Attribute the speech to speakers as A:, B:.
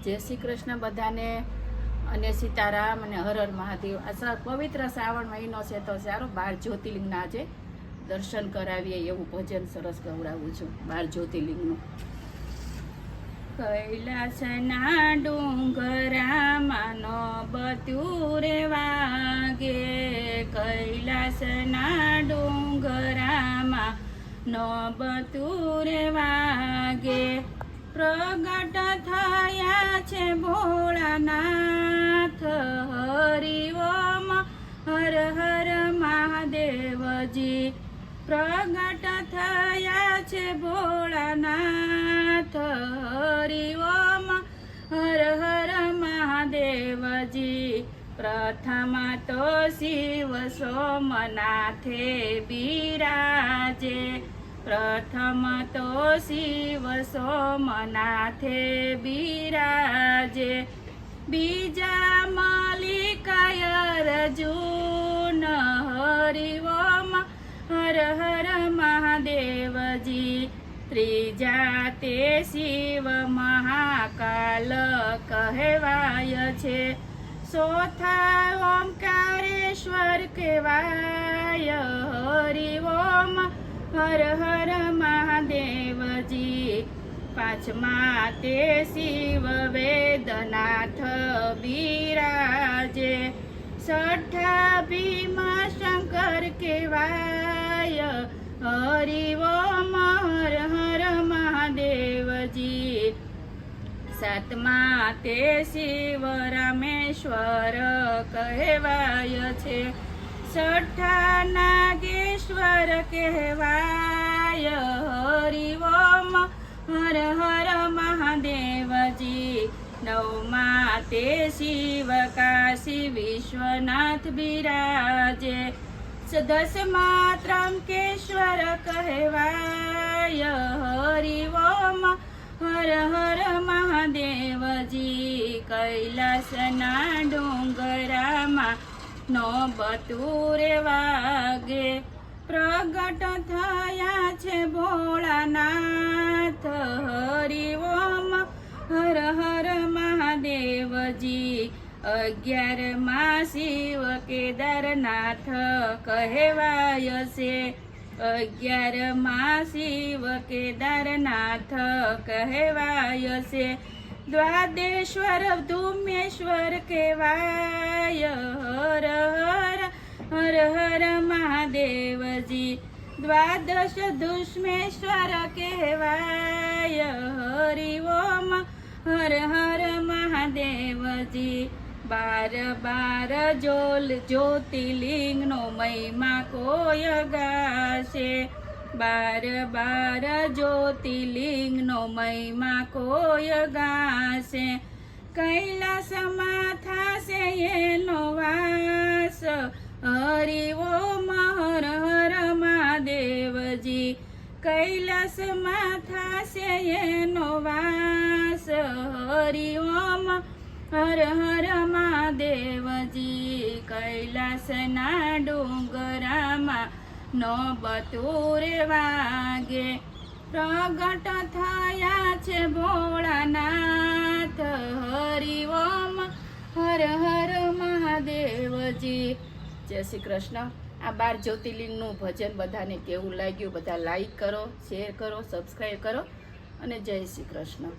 A: જય શ્રી કૃષ્ણ બધાને અને સીતારામ અને હર હર મહાદેવ. આ પવિત્ર શ્રાવણ મહિનો છે તો સારો 12 જ્યોતિર્લિંગના આજે દર્શન કરાવીએ એવું ભજન સરસ ગવડાવું છું. 12 જ્યોતિર્લિંગનું. કૈલાસના ડુંગરામાં બધું રે વાગે, કૈલાસના ડુંગરામાં બધું રે વાગે, પ્રગટ થયા છે ભોળાનાથ. હરિ ઓમ હર હર મહાદેવજી, પ્રગટ થયા છે ભોળાનાથ. હરિ ઓમ હર હર મહાદેવજી, પ્રથમ તો શિવ સોમનાથે બિરાજે, પ્રથમ તો શિવ સોમનાથે બિરાજે, બીજા મલ્લિકાય અર્જુન. હરિ ઓમ હર હર મહાદેવજી, ત્રીજા તે શિવ મહાકાલ કહેવાય છે, ચોથા ઓમકારેશ્વર કહેવાય. હરિ ઓમ હર હર મહાદેવજી, પાંચમા તે શિવ વેદનાથ બિરાજે, છઠ્ઠા ભીમા શંકર કહેવાય. હરિ ઓમ હર હર મહાદેવજી, સાતમા તે શિવ રામેશ્વર કહેવાય છે, છઠ્ઠા નાગેશ્વર કહેવાય. હરિ ઓમ હર હર મહાદેવજી, નવમા તે શિવ કાશી વિશ્વનાથ બિરાજે, દસમા ત્રંકેશ્વર કહેવાય. હરિ ઓમ હર હર મહાદેવજી, કૈલાસના ડુંગરામાં બધું રે વાગે, પ્રગટ થયા છે ભોળાનાથ. હરિ ઓમ હર હર મહાદેવજી, 11મા શિવ કેદારનાથ કહેવાય છે, 11મા શિવ કેદારનાથ કહેવાય છે, દ્વાદેશ્વર ધુમેશ્વર કહેવાય. હર હર હર હર મહાદેવજી, દ્વાદશ દુષ્મેશ્વર કહેવાય. હરિ ઓમ હર હર મહાદેવજી, 12 જ્યોતિર્લિંગનો મહિમા કોઈ ગાશે, 12 જ્યોતિર્લિંગનો મહિમા કોઈ ગાશે, કૈલાસમાં થાશે એનો વાસ. હરિ ઓમ હર હર મહાદેવજી, કૈલાસમાં થાશે એનો વાસ. હરિ ઓમ હર હર મહાદેવજી, કૈલાસના ડુંગરામાં બધું રે વાગે, પ્રગટ થયા છે ભોળાનાથ. હરિ ઓમ હર હર મહાદેવજી. જય શ્રી કૃષ્ણ. આ 12 જ્યોતિર્લિંગનું ભજન બધાને કેવું લાગ્યું? બધા લાઈક કરો, શેર કરો, સબસ્ક્રાઈબ કરો અને જય શ્રી કૃષ્ણ.